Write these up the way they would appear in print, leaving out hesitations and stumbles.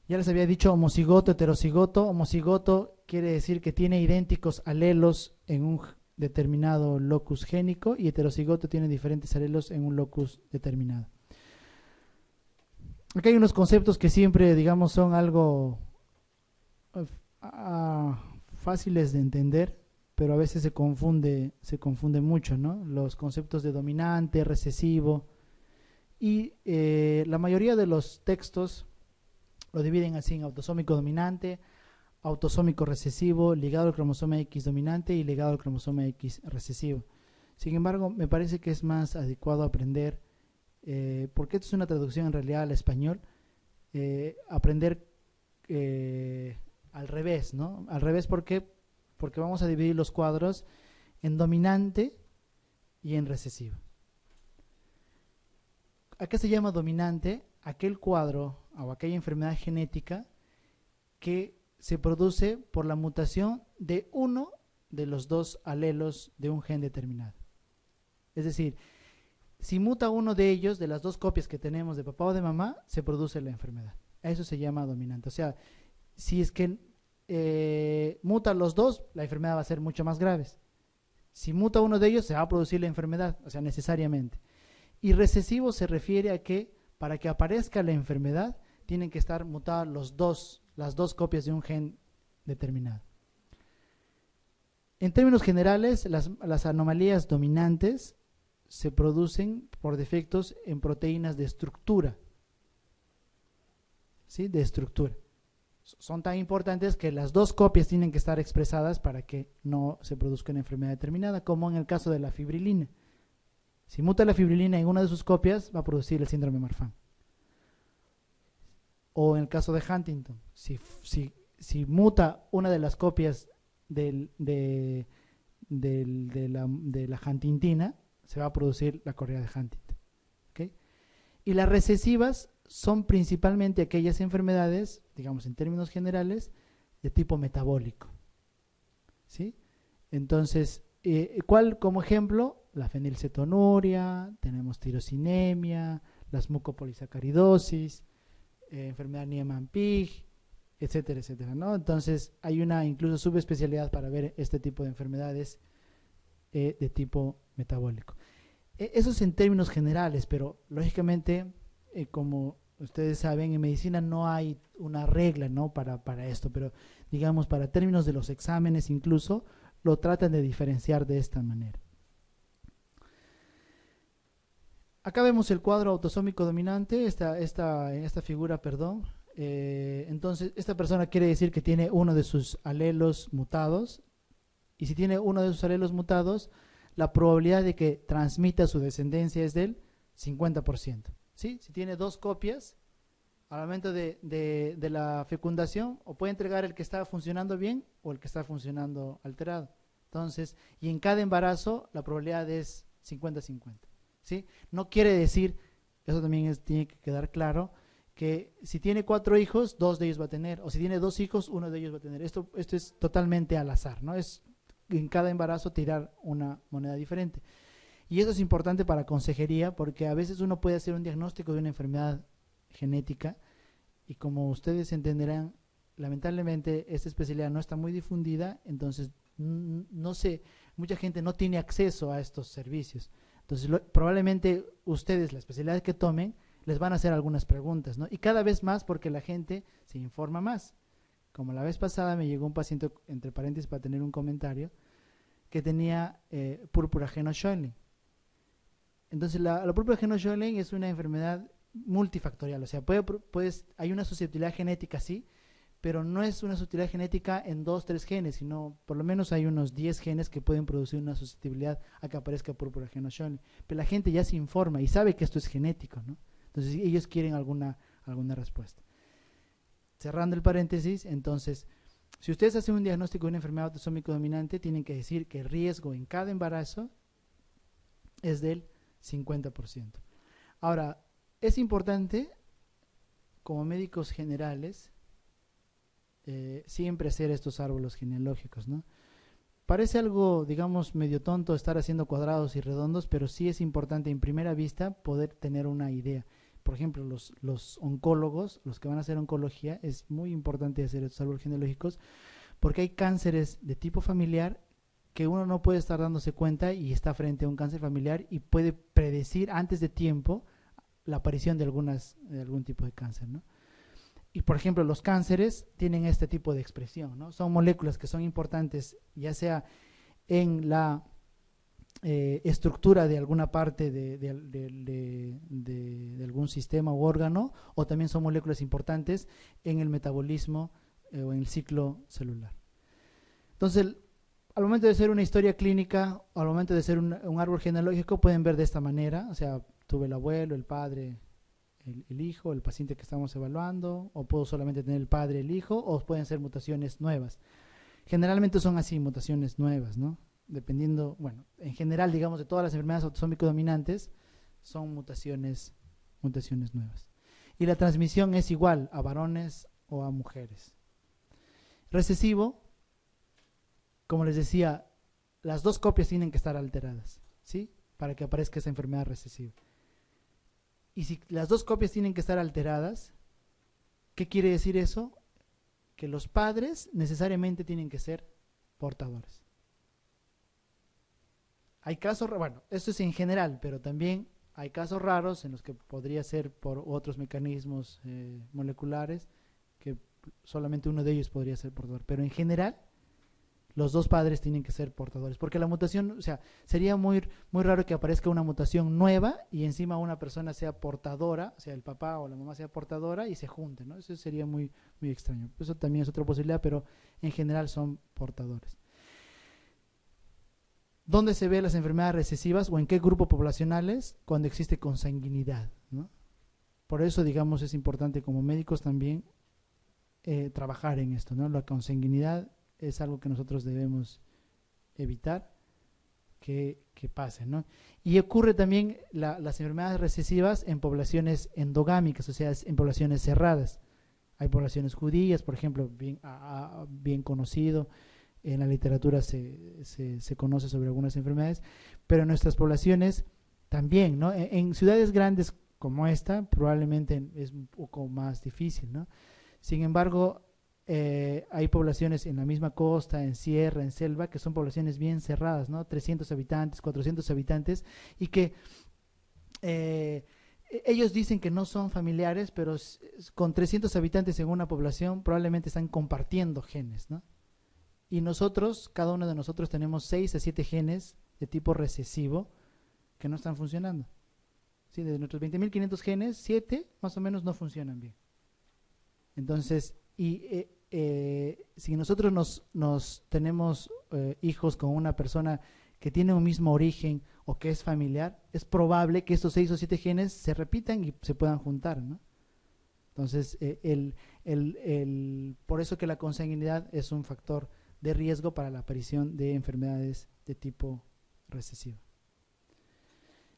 Ya les había dicho homocigoto, heterocigoto. Homocigoto quiere decir que tiene idénticos alelos en un determinado locus génico, y heterocigoto tiene diferentes alelos en un locus determinado. Aquí hay unos conceptos que siempre, digamos, son algo fáciles de entender, pero a veces se confunde mucho, ¿no? Los conceptos de dominante, recesivo, y la mayoría de los textos lo dividen así en autosómico dominante, autosómico recesivo, ligado al cromosoma X dominante y ligado al cromosoma X recesivo. Sin embargo, me parece que es más adecuado aprender, porque esto es una traducción en realidad al español, aprender al revés, ¿no? Al revés, ¿por qué? Porque vamos a dividir los cuadros en dominante y en recesivo. ¿A qué se llama dominante? Aquel cuadro o aquella enfermedad genética que se produce por la mutación de uno de los dos alelos de un gen determinado. Es decir, si muta uno de ellos, de las dos copias que tenemos de papá o de mamá, se produce la enfermedad. A eso se llama dominante. O sea, si es que mutan los dos, la enfermedad va a ser mucho más grave. Si muta uno de ellos, se va a producir la enfermedad, o sea, necesariamente. Y recesivo se refiere a que para que aparezca la enfermedad, tienen que estar mutadas las dos copias de un gen determinado. En términos generales, las anomalías dominantes se producen por defectos en proteínas de estructura. ¿Sí? De estructura. Son tan importantes que las dos copias tienen que estar expresadas para que no se produzca una enfermedad determinada, como en el caso de la fibrilina. Si muta la fibrilina en una de sus copias, va a producir el síndrome Marfan. O en el caso de Huntington, si muta una de las copias de la huntingtina, se va a producir la correa de Huntington. ¿Okay? Y las recesivas son principalmente aquellas enfermedades, digamos en términos generales, de tipo metabólico. ¿Sí? Entonces, ¿cuál como ejemplo? La fenilcetonuria, tenemos tirosinemia, las mucopolisacaridosis, enfermedad Niemann-Pick, etcétera, etcétera, ¿no? Entonces, hay una incluso subespecialidad para ver este tipo de enfermedades de tipo metabólico. Eso es en términos generales, pero lógicamente, como ustedes saben, en medicina no hay una regla, ¿no? para esto, pero digamos, para términos de los exámenes incluso, lo tratan de diferenciar de esta manera. Acá vemos el cuadro autosómico dominante, esta figura, perdón. Entonces, esta persona quiere decir que tiene uno de sus alelos mutados, y si tiene uno de sus alelos mutados, la probabilidad de que transmita su descendencia es del 50%. ¿Sí? Si tiene dos copias, al momento de la fecundación, o puede entregar el que está funcionando bien o el que está funcionando alterado. Entonces, y en cada embarazo, la probabilidad es 50-50. ¿Sí? No quiere decir, eso también tiene que quedar claro, que si tiene 4 hijos, 2 de ellos va a tener, o si tiene 2 hijos, 1 de ellos va a tener. Esto es totalmente al azar, ¿no? Es en cada embarazo tirar una moneda diferente. Y eso es importante para consejería, porque a veces uno puede hacer un diagnóstico de una enfermedad genética, y como ustedes entenderán, lamentablemente esta especialidad no está muy difundida, entonces no sé, mucha gente no tiene acceso a estos servicios. Entonces, probablemente ustedes, la especialidad que tomen, les van a hacer algunas preguntas, ¿no? Y cada vez más porque la gente se informa más. Como la vez pasada me llegó un paciente, entre paréntesis para tener un comentario, que tenía púrpura Heno-Schönlein. Entonces, la púrpura Heno-Schönlein es una enfermedad multifactorial, o sea, hay una susceptibilidad genética, sí, pero no es una susceptibilidad genética en 2-3 genes, sino por lo menos hay unos 10 genes que pueden producir una susceptibilidad a que aparezca púrpura Heno-Schönlein. Pero la gente ya se informa y sabe que esto es genético, ¿no? Entonces ellos quieren alguna respuesta. Cerrando el paréntesis, entonces, si ustedes hacen un diagnóstico de una enfermedad autosómico dominante, tienen que decir que el riesgo en cada embarazo es del 50%. Ahora, es importante, como médicos generales, siempre hacer estos árboles genealógicos, ¿no? Parece algo, digamos, medio tonto estar haciendo cuadrados y redondos, pero sí es importante en primera vista poder tener una idea. por ejemplo, los oncólogos, los que van a hacer oncología, es muy importante hacer estos árboles genealógicos porque hay cánceres de tipo familiar que uno no puede estar dándose cuenta y está frente a un cáncer familiar y puede predecir antes de tiempo la aparición de algún tipo de cáncer, ¿no? Y por ejemplo, los cánceres tienen este tipo de expresión, ¿no? Son moléculas que son importantes, ya sea en la estructura de alguna parte de algún sistema u órgano, o también son moléculas importantes en el metabolismo o en el ciclo celular. Entonces, al momento de ser una historia clínica, o al momento de ser un árbol genealógico, pueden ver de esta manera, o sea, tuve el abuelo, el padre, el hijo, el paciente que estamos evaluando, o puedo solamente tener el padre, el hijo, o pueden ser mutaciones nuevas. Generalmente son así, mutaciones nuevas, ¿no? Dependiendo, bueno, en general, digamos, de todas las enfermedades autosómico dominantes, son mutaciones nuevas. Y la transmisión es igual a varones o a mujeres. Recesivo, como les decía, las dos copias tienen que estar alteradas, ¿sí? Para que aparezca esa enfermedad recesiva. Y si las dos copias tienen que estar alteradas, ¿qué quiere decir eso? Que los padres necesariamente tienen que ser portadores. Hay casos, bueno, esto es en general, pero también hay casos raros en los que podría ser por otros mecanismos moleculares, que solamente uno de ellos podría ser portador. Pero en general, los dos padres tienen que ser portadores, porque la mutación, o sea, sería muy raro que aparezca una mutación nueva y encima una persona sea portadora, o sea, el papá o la mamá sea portadora y se junten, ¿no? Eso sería muy extraño. Eso también es otra posibilidad, pero en general son portadores. ¿Dónde se ve las enfermedades recesivas o en qué grupos poblacionales? Cuando existe consanguinidad, ¿no? Por eso, digamos, es importante como médicos también trabajar en esto, ¿no? La consanguinidad es algo que nosotros debemos evitar que pase, ¿no? Y ocurre también las enfermedades recesivas en poblaciones endogámicas, o sea, en poblaciones cerradas. Hay poblaciones judías, por ejemplo, bien conocido, en la literatura se conoce sobre algunas enfermedades, pero en nuestras poblaciones también, ¿no? En ciudades grandes como esta probablemente es un poco más difícil, ¿no? Sin embargo, hay poblaciones en la misma costa, en sierra, en selva, que son poblaciones bien cerradas, ¿no? 300 habitantes, 400 habitantes, y que ellos dicen que no son familiares, pero con 300 habitantes en una población probablemente están compartiendo genes, ¿no? Y nosotros, cada uno de nosotros tenemos 6 a 7 genes de tipo recesivo que no están funcionando. ¿Sí? De nuestros 20.500 genes, 7 más o menos no funcionan bien. Entonces, si nosotros nos tenemos hijos con una persona que tiene un mismo origen o que es familiar, es probable que estos 6 o 7 genes se repitan y se puedan juntar, ¿no? Entonces, por eso que la consanguinidad es un factor de riesgo para la aparición de enfermedades de tipo recesivo.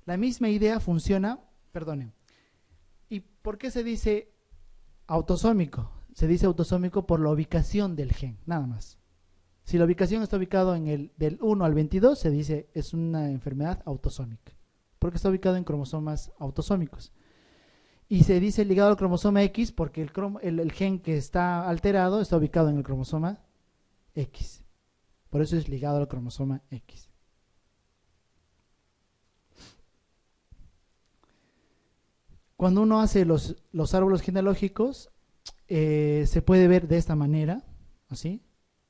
La misma idea funciona, perdonen. ¿Y por qué se dice autosómico? Se dice autosómico por la ubicación del gen, nada más. Si la ubicación está ubicado del 1 al 22, se dice es una enfermedad autosómica, porque está ubicado en cromosomas autosómicos. Y se dice ligado al cromosoma X porque el gen que está alterado está ubicado en el cromosoma X. Por eso es ligado al cromosoma X. Cuando uno hace los árboles genealógicos, se puede ver de esta manera, así,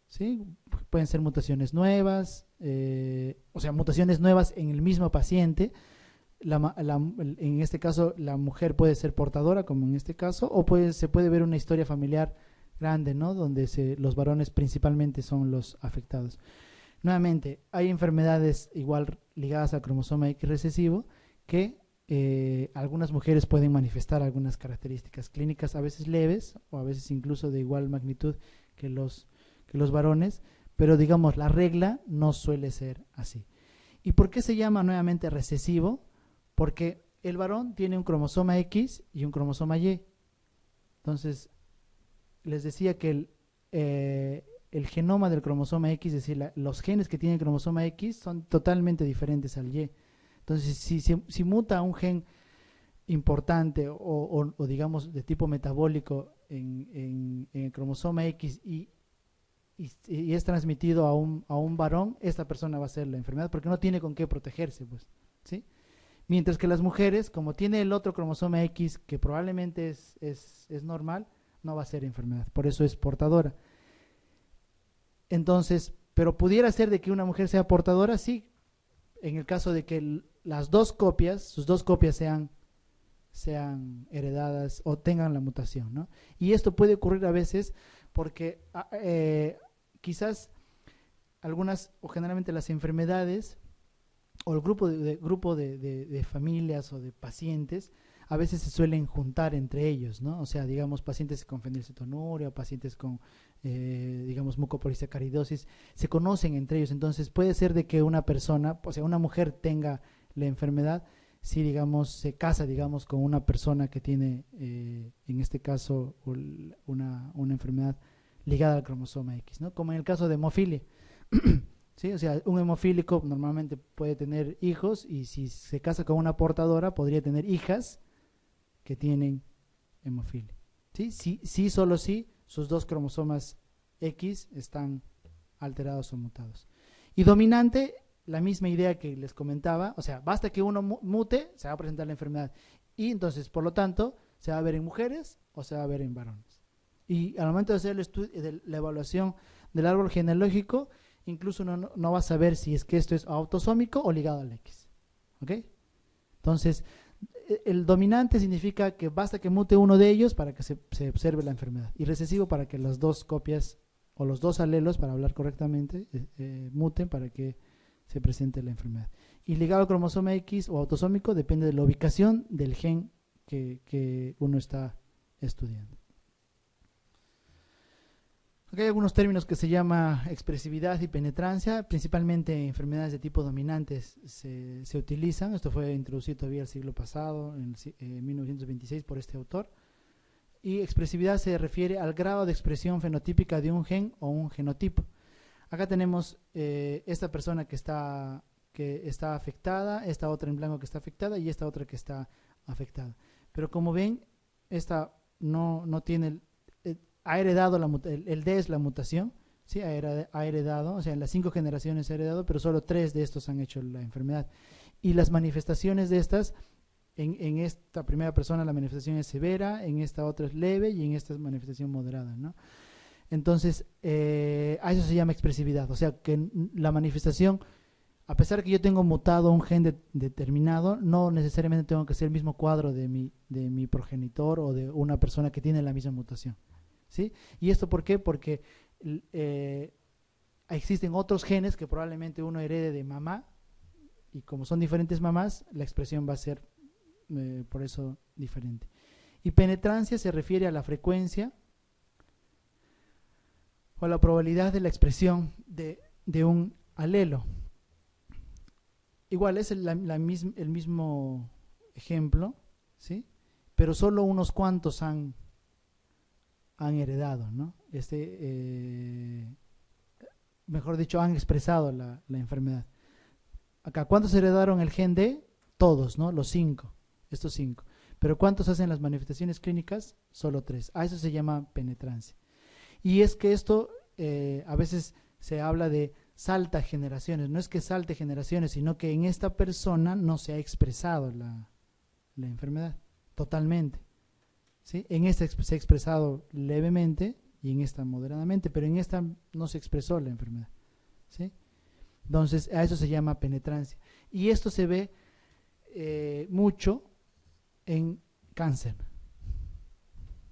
¿sí? Pueden ser mutaciones nuevas, o sea, mutaciones nuevas en el mismo paciente. En este caso, la mujer puede ser portadora, como en este caso, o se puede ver una historia familiar grande, ¿no? Donde los varones principalmente son los afectados. Nuevamente, hay enfermedades igual ligadas al cromosoma X recesivo que algunas mujeres pueden manifestar algunas características clínicas, a veces leves o a veces incluso de igual magnitud que los varones, pero digamos la regla no suele ser así. ¿Y por qué se llama nuevamente recesivo? Porque el varón tiene un cromosoma X y un cromosoma Y. Entonces, les decía que el genoma del cromosoma X, es decir, los genes que tiene el cromosoma X son totalmente diferentes al Y. Entonces, si muta un gen importante o digamos de tipo metabólico en el cromosoma X y es transmitido a un varón, esta persona va a ser la enfermedad porque no tiene con qué protegerse, pues, ¿sí? Mientras que las mujeres, como tiene el otro cromosoma X que probablemente es normal, no va a ser enfermedad, por eso es portadora. Entonces, pero pudiera ser de que una mujer sea portadora, sí, en el caso de que las dos copias, sus dos copias sean heredadas o tengan la mutación, ¿no? Y esto puede ocurrir a veces porque quizás algunas o generalmente las enfermedades o el grupo de familias o de pacientes a veces se suelen juntar entre ellos, ¿no? O sea, digamos, pacientes con fenilcetonuria, pacientes con, digamos, mucopolisacaridosis, se conocen entre ellos. Entonces, puede ser de que una persona, o sea, una mujer tenga la enfermedad si, digamos, se casa, digamos, con una persona que tiene, en este caso, una enfermedad ligada al cromosoma X, ¿no? Como en el caso de hemofilia. ¿Sí? O sea, un hemofílico normalmente puede tener hijos y si se casa con una portadora podría tener hijas que tienen hemofilia. ¿Sí? Sí, solo si sus dos cromosomas X están alterados o mutados. Y dominante, la misma idea que les comentaba, o sea, basta que uno mute, se va a presentar la enfermedad. Y entonces, por lo tanto, se va a ver en mujeres o se va a ver en varones. Y al momento de hacer la evaluación del árbol genealógico, incluso uno no va a saber si es que esto es autosómico o ligado al X. ¿Ok? Entonces, el dominante significa que basta que mute uno de ellos para que se observe la enfermedad. Y recesivo para que las dos copias o los dos alelos, para hablar correctamente, muten para que se presente la enfermedad. Y ligado al cromosoma X o autosómico depende de la ubicación del gen que uno está estudiando. Aquí hay algunos términos que se llama expresividad y penetrancia, principalmente en enfermedades de tipo dominantes se utilizan. Esto fue introducido todavía el siglo pasado, en 1926, por este autor. Y expresividad se refiere al grado de expresión fenotípica de un gen o un genotipo. Acá tenemos esta persona que está afectada, esta otra en blanco que está afectada y esta otra que está afectada. Pero como ven, esta no tiene... ha heredado, el D es la mutación, ¿sí? Ha heredado, o sea, en las 5 generaciones ha heredado, pero solo 3 de estos han hecho la enfermedad. Y las manifestaciones de estas, en esta primera persona la manifestación es severa, en esta otra es leve y en esta es manifestación moderada, ¿no? Entonces, a eso se llama expresividad, o sea, que la manifestación, a pesar que yo tengo mutado un gen determinado, no necesariamente tengo que ser el mismo cuadro de mi progenitor o de una persona que tiene la misma mutación. ¿Sí? ¿Y esto por qué? Porque existen otros genes que probablemente uno herede de mamá y como son diferentes mamás, la expresión va a ser por eso diferente. Y penetrancia se refiere a la frecuencia o a la probabilidad de la expresión de un alelo. Igual es el mismo ejemplo, ¿sí? Pero solo unos cuantos han heredado, ¿no? Mejor dicho, han expresado la enfermedad. Acá, ¿cuántos heredaron el gen D? Todos, ¿no? Los 5, estos 5. Pero ¿cuántos hacen las manifestaciones clínicas? Solo 3. A eso se llama penetrancia. Y es que esto a veces se habla de salta generaciones. No es que salte generaciones, sino que en esta persona no se ha expresado la enfermedad totalmente. ¿Sí? En esta se ha expresado levemente y en esta moderadamente, pero en esta no se expresó la enfermedad. ¿Sí? Entonces, a eso se llama penetrancia. Y esto se ve mucho en cáncer.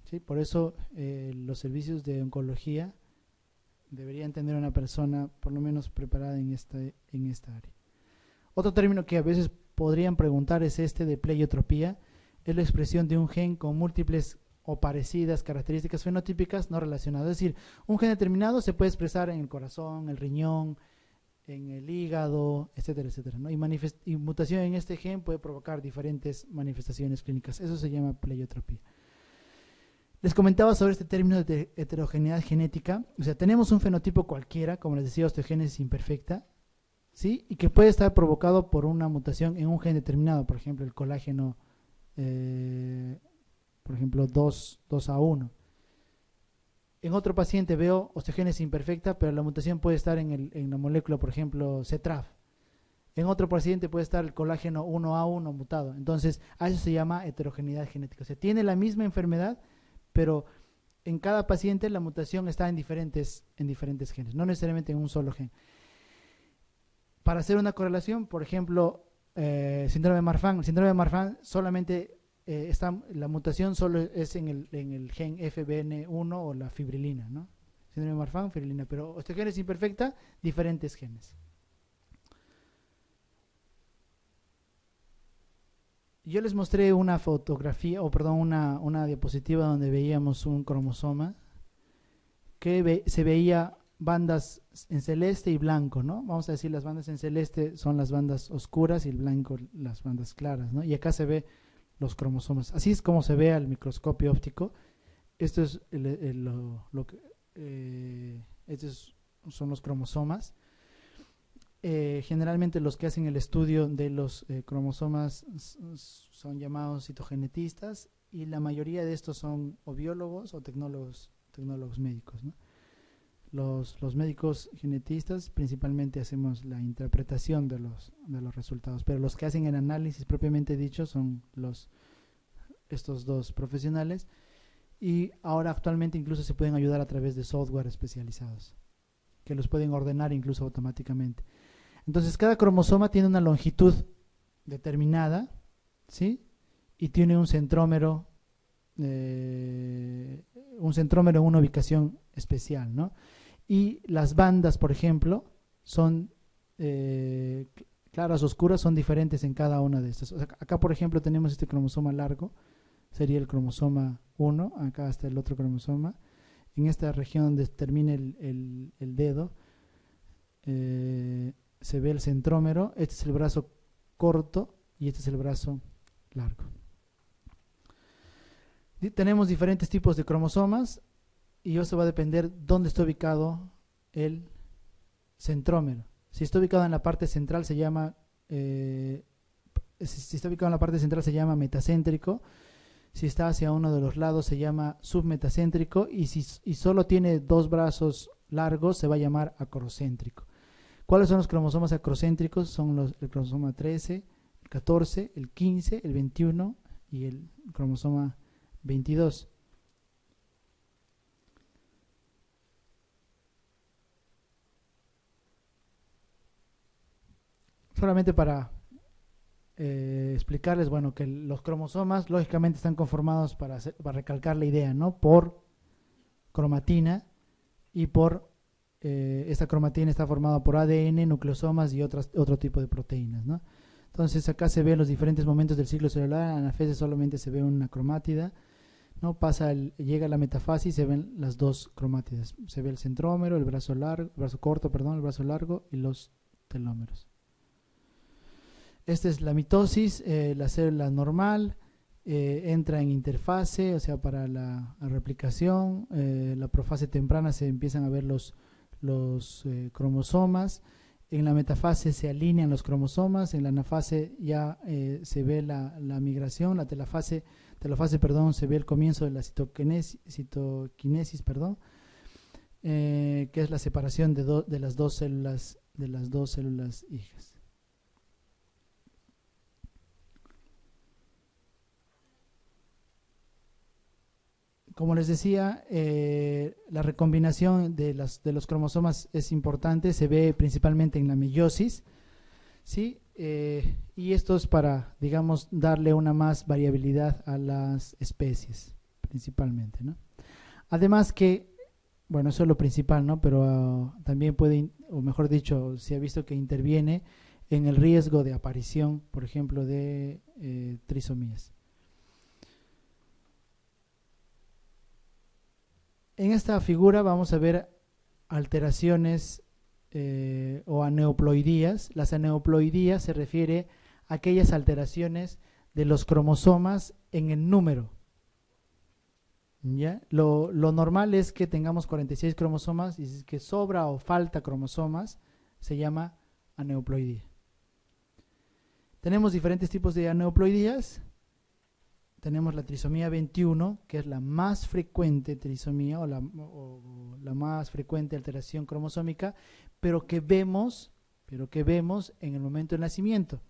¿Sí? Por eso los servicios de oncología deberían tener una persona por lo menos preparada en esta área. Otro término que a veces podrían preguntar es este de pleiotropía. Es la expresión de un gen con múltiples o parecidas características fenotípicas no relacionadas. Es decir, un gen determinado se puede expresar en el corazón, el riñón, en el hígado, etcétera, etcétera, ¿no? Y mutación en este gen puede provocar diferentes manifestaciones clínicas. Eso se llama pleiotropía. Les comentaba sobre este término de heterogeneidad genética. O sea, tenemos un fenotipo cualquiera, como les decía, osteogénesis imperfecta, ¿sí? Y que puede estar provocado por una mutación en un gen determinado, por ejemplo, el colágeno por ejemplo, 2A1. En otro paciente veo osteogénesis imperfecta, pero la mutación puede estar en la molécula, por ejemplo, CTRAF. En otro paciente puede estar el colágeno 1A1 mutado. Entonces, a eso se llama heterogeneidad genética. O sea, tiene la misma enfermedad, pero en cada paciente la mutación está en diferentes genes, no necesariamente en un solo gen. Para hacer una correlación, por ejemplo, síndrome de Marfan. El síndrome de Marfan solamente la mutación solo es en el gen FBN1 o la fibrilina, ¿no? Síndrome de Marfan, fibrilina, pero osteogénesis imperfecta, diferentes genes. Yo les mostré una fotografía, o perdón, una diapositiva donde veíamos un cromosoma que se veía bandas en celeste y blanco, ¿no? Vamos a decir, las bandas en celeste son las bandas oscuras y el blanco las bandas claras, ¿no? Y acá se ve los cromosomas. Así es como se ve al microscopio óptico. Esto es estos son los cromosomas. Generalmente los que hacen el estudio de los cromosomas son llamados citogenetistas, y la mayoría de estos son o biólogos o tecnólogos médicos, ¿no? Los médicos genetistas principalmente hacemos la interpretación de los resultados, pero los que hacen el análisis propiamente dicho son estos dos profesionales, y ahora actualmente incluso se pueden ayudar a través de software especializados que los pueden ordenar incluso automáticamente. Entonces, cada cromosoma tiene una longitud determinada, ¿sí? Y tiene un centrómero en una ubicación especial, ¿no? Y las bandas, por ejemplo, son claras, oscuras, son diferentes en cada una de estas. O sea, acá, por ejemplo, tenemos este cromosoma largo, sería el cromosoma 1, acá está el otro cromosoma. En esta región donde termina el dedo, se ve el centrómero. Este es el brazo corto y este es el brazo largo. Tenemos diferentes tipos de cromosomas, y eso va a depender dónde está ubicado el centrómero. Si está ubicado en la parte central se llama metacéntrico. Si está hacia uno de los lados se llama submetacéntrico, y solo tiene dos brazos largos se va a llamar acrocéntrico. ¿Cuáles son los cromosomas acrocéntricos? Son el cromosoma 13, el 14, el 15, el 21 y el cromosoma 22. Solamente para explicarles, bueno, que los cromosomas lógicamente están conformados, para recalcar la idea, ¿no? Por cromatina, y esta cromatina está formada por ADN, nucleosomas y otro tipo de proteínas, ¿no? Entonces acá se ven los diferentes momentos del ciclo celular. En anafase solamente se ve una cromátida, ¿no? Llega la metafasis, se ven las dos cromátidas. Se ve el centrómero, el brazo corto, el brazo largo y los telómeros. Esta es la mitosis. La célula normal entra en interfase, o sea, para la replicación. La profase temprana se empiezan a ver los cromosomas. En la metafase se alinean los cromosomas. En la anafase ya se ve la migración. La telofase, se ve el comienzo de la citoquinesis, que es la separación de las dos células hijas. Como les decía, la recombinación de los cromosomas es importante, se ve principalmente en la meiosis, ¿sí? Y esto es para, digamos, darle una más variabilidad a las especies, principalmente, ¿no? Además que, bueno, eso es lo principal, ¿no? Pero también puede, o mejor dicho, se ha visto que interviene en el riesgo de aparición, por ejemplo, de trisomías. En esta figura vamos a ver alteraciones o aneuploidías. Las aneuploidías se refiere a aquellas alteraciones de los cromosomas en el número, ¿ya? Lo normal es que tengamos 46 cromosomas, y si es que sobra o falta cromosomas se llama aneuploidía. Tenemos diferentes tipos de aneuploidías. tenemos la trisomía 21, que es la más frecuente trisomía o la más frecuente alteración cromosómica, pero que vemos en el momento del nacimiento,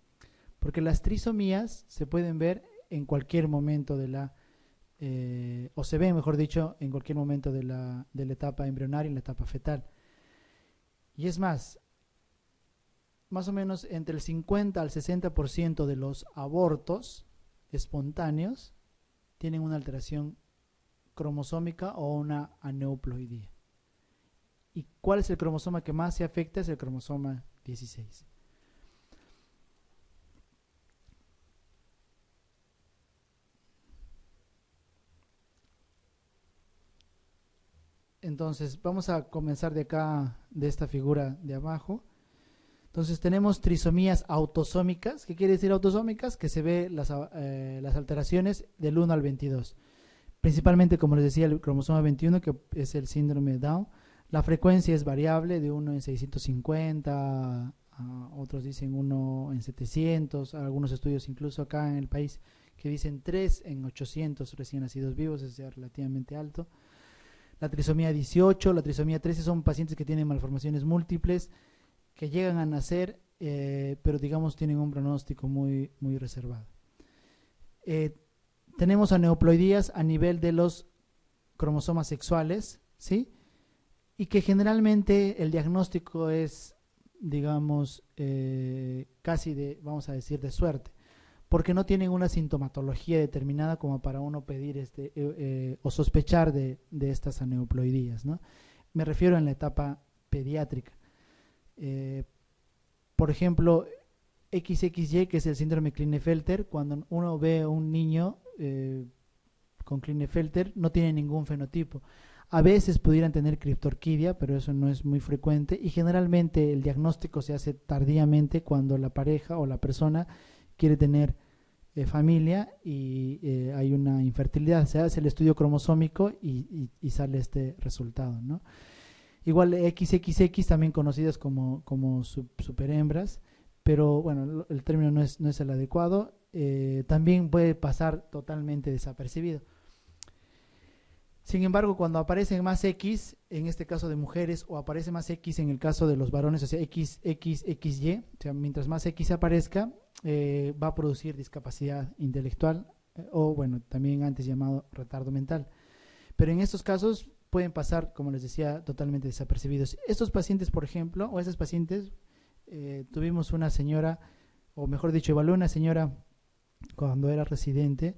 porque las trisomías se pueden ver en cualquier momento o se ven, mejor dicho, en cualquier momento de la etapa embrionaria y en la etapa fetal. Y es más o menos entre el 50 al 60% de los abortos espontáneos tienen una alteración cromosómica o una aneuploidía. ¿Y cuál es el cromosoma que más se afecta? Es el cromosoma 16. Entonces, vamos a comenzar de acá, de esta figura de abajo. Entonces, tenemos trisomías autosómicas. ¿Qué quiere decir autosómicas? Que se ve las alteraciones del 1 al 22. Principalmente, como les decía, el cromosoma 21, que es el síndrome de Down. La frecuencia es variable, de 1 en 650, otros dicen 1 en 700, algunos estudios incluso acá en el país que dicen 3 en 800 recién nacidos vivos, es relativamente alto. La trisomía 18, la trisomía 13 son pacientes que tienen malformaciones múltiples, que llegan a nacer, pero digamos tienen un pronóstico muy, muy reservado. Tenemos aneuploidías a nivel de los cromosomas sexuales, ¿sí? Y que generalmente el diagnóstico es, digamos, casi vamos a decir, de suerte, porque no tienen una sintomatología determinada como para uno pedir o sospechar de estas aneuploidías, ¿no? Me refiero en la etapa pediátrica. Por ejemplo, XXY, que es el síndrome Klinefelter, cuando uno ve a un niño con Klinefelter, no tiene ningún fenotipo. A veces pudieran tener criptorquidia, pero eso no es muy frecuente, y generalmente el diagnóstico se hace tardíamente cuando la pareja o la persona quiere tener familia y hay una infertilidad. Se hace el estudio cromosómico y sale este resultado, ¿no? Igual XXX, también conocidas como superhembras, pero bueno, el término no es el adecuado. También puede pasar totalmente desapercibido. Sin embargo, cuando aparece más X, en este caso de mujeres, o aparece más X en el caso de los varones, o sea, XXY, o sea, mientras más X aparezca, va a producir discapacidad intelectual, o bueno, también antes llamado retardo mental. Pero en estos casos pueden pasar, como les decía, totalmente desapercibidos. Estos pacientes, por ejemplo, o esas pacientes, tuvimos una señora, o mejor dicho, evalué una señora cuando era residente,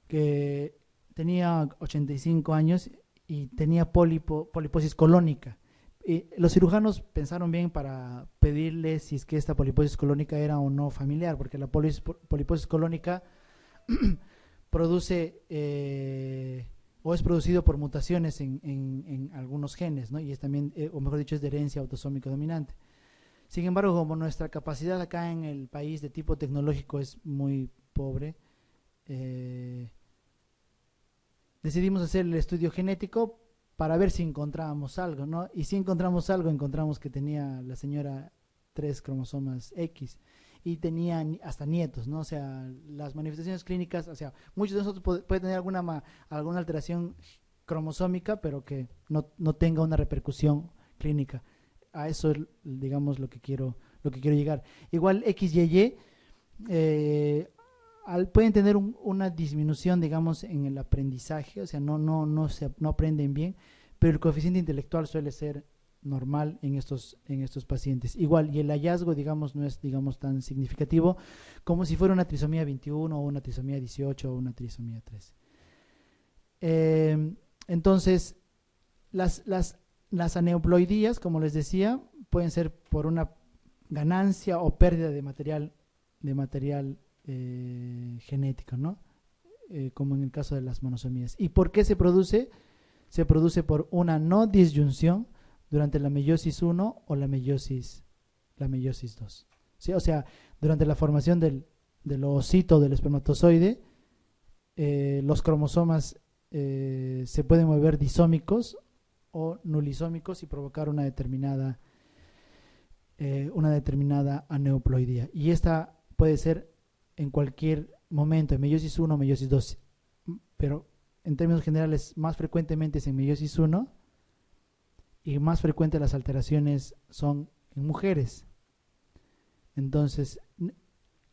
que tenía 85 años y tenía poliposis colónica. Los cirujanos pensaron bien para pedirle si es que esta poliposis colónica era o no familiar, porque la poliposis colónica produce o es producido por mutaciones en algunos genes, ¿no? Y es también, o mejor dicho, es de herencia autosómica dominante. Sin embargo, como nuestra capacidad acá en el país de tipo tecnológico es muy pobre, decidimos hacer el estudio genético para ver si encontrábamos algo, ¿no? Y si encontramos algo, encontramos que tenía la señora 3 cromosomas X y tenía hasta nietos, ¿no? O sea, las manifestaciones clínicas, o sea, muchos de nosotros puede tener alguna alteración cromosómica, pero que no tenga una repercusión clínica. A eso es, digamos, lo que quiero llegar. Igual XYY, pueden tener una disminución, digamos, en el aprendizaje, o sea, no aprenden bien, pero el coeficiente intelectual suele ser normal en estos pacientes. Igual, y el hallazgo, digamos, no es, digamos, tan significativo como si fuera una trisomía 21 o una trisomía 18 o una trisomía 13. Entonces, las aneuploidías, como les decía, pueden ser por una ganancia o pérdida de material genético, ¿no? Como en el caso de las monosomías. ¿Y por qué se produce? Se produce por una no disyunción durante la meiosis 1 o la meiosis 2. ¿Sí? O sea, durante la formación del ovocito del espermatozoide, los cromosomas se pueden volver disómicos o nulisómicos y provocar una determinada aneuploidía. Y esta puede ser en cualquier momento, en meiosis 1 o meiosis 2. pero en términos generales más frecuentemente es en meiosis 1 y más frecuentes las alteraciones son en mujeres. Entonces,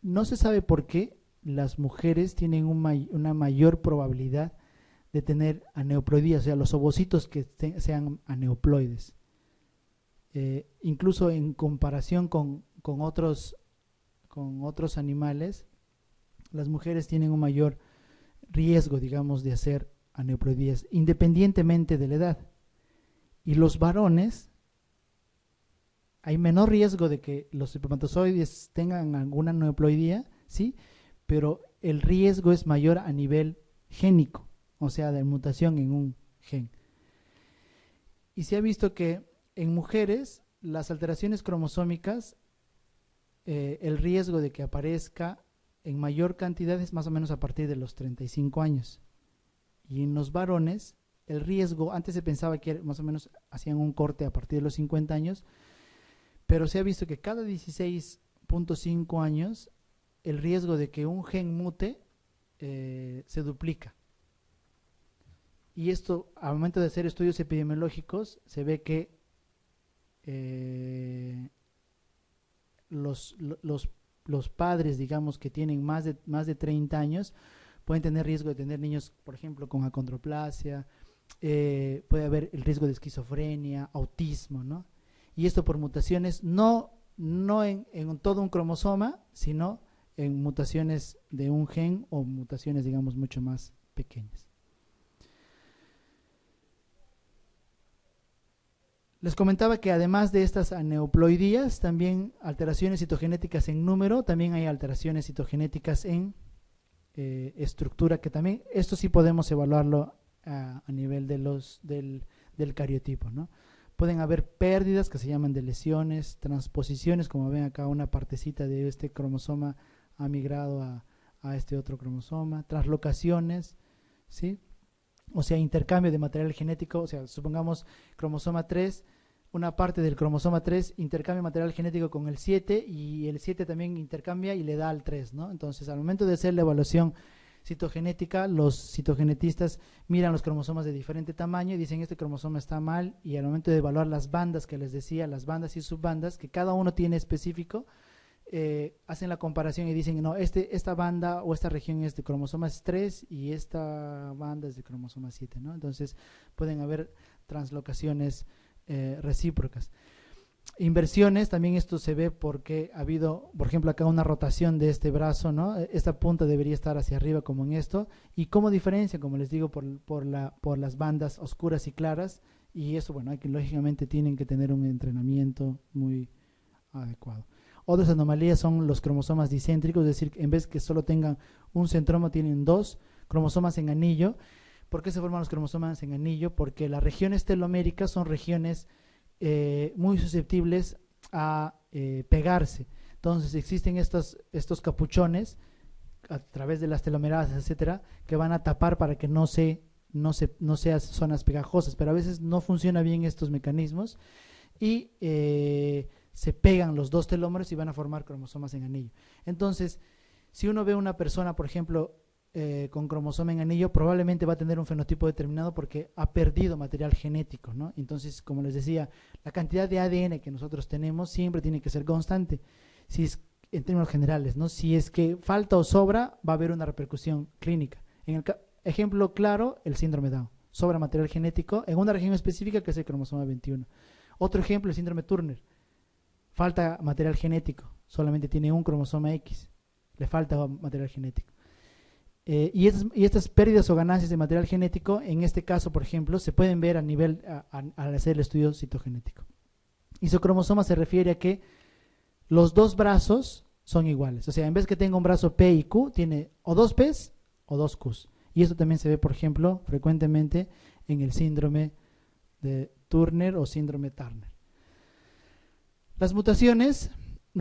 no se sabe por qué las mujeres tienen una mayor probabilidad de tener aneuploidía, o sea, los ovocitos que sean aneuploides. Incluso en comparación con otros animales, las mujeres tienen un mayor riesgo, digamos, de hacer aneuploidías, independientemente de la edad. Y los varones, hay menor riesgo de que los espermatozoides tengan alguna aneuploidía, ¿sí? Pero el riesgo es mayor a nivel génico, o sea, de mutación en un gen. Y se ha visto que en mujeres las alteraciones cromosómicas, el riesgo de que aparezca en mayor cantidad es más o menos a partir de los 35 años. Y en los varones, el riesgo, antes se pensaba que más o menos hacían un corte a partir de los 50 años, pero se ha visto que cada 16.5 años el riesgo de que un gen mute se duplica. Y esto, al momento de hacer estudios epidemiológicos, se ve que los padres, digamos, que tienen más de 30 años, pueden tener riesgo de tener niños, por ejemplo, con acondroplasia, puede haber el riesgo de esquizofrenia, autismo, ¿no? Y esto por mutaciones, no en todo un cromosoma, sino en mutaciones de un gen o mutaciones, digamos, mucho más pequeñas. Les comentaba que además de estas aneuploidías, también alteraciones citogenéticas en número, también hay alteraciones citogenéticas en estructura, que también, esto sí podemos evaluarlo a nivel de del cariotipo, ¿no? Pueden haber pérdidas que se llaman de lesiones, transposiciones, como ven acá una partecita de este cromosoma ha migrado a este otro cromosoma, translocaciones, ¿sí? O sea, intercambio de material genético, o sea, supongamos cromosoma 3, una parte del cromosoma 3 intercambia material genético con el 7 y el 7 también intercambia y le da al 3, ¿no? Entonces, al momento de hacer la evaluación citogenética, los citogenetistas miran los cromosomas de diferente tamaño y dicen este cromosoma está mal, y al momento de evaluar las bandas que les decía, las bandas y subbandas, que cada uno tiene específico, hacen la comparación y dicen, no, esta banda o esta región es de cromosoma 3 y esta banda es de cromosoma 7, ¿no? Entonces pueden haber translocaciones recíprocas. Inversiones, también esto se ve porque ha habido, por ejemplo, acá una rotación de este brazo, ¿no? Esta punta debería estar hacia arriba como en esto, y como diferencia, como les digo, por las bandas oscuras y claras, y eso, bueno, lógicamente tienen que tener un entrenamiento muy adecuado. Otras anomalías son los cromosomas dicéntricos, es decir, en vez que solo tengan un centrómero, tienen dos cromosomas en anillo. ¿Por qué se forman los cromosomas en anillo? Porque las regiones teloméricas son regiones muy susceptibles a pegarse. Entonces existen estos capuchones a través de las telomerasas, etcétera, que van a tapar para que no sean zonas pegajosas, pero a veces no funciona bien estos mecanismos y se pegan los dos telómeros y van a formar cromosomas en anillo. Entonces, si uno ve a una persona, por ejemplo, con cromosoma en anillo, probablemente va a tener un fenotipo determinado porque ha perdido material genético, ¿no? Entonces, como les decía, la cantidad de ADN que nosotros tenemos siempre tiene que ser constante. Si es, en términos generales, ¿no? Si es que falta o sobra, va a haber una repercusión clínica. En el ejemplo claro, el síndrome Down. Sobra material genético en una región específica que es el cromosoma 21. Otro ejemplo, el síndrome Turner. Falta material genético, solamente tiene un cromosoma X, le falta material genético. Y estas pérdidas o ganancias de material genético, en este caso, por ejemplo, se pueden ver a nivel, al hacer el estudio citogenético. Isocromosoma se refiere a que los dos brazos son iguales. O sea, en vez que tenga un brazo P y Q, tiene o dos P's o dos Q's. Y esto también se ve, por ejemplo, frecuentemente en el síndrome de Turner o síndrome Turner. Las mutaciones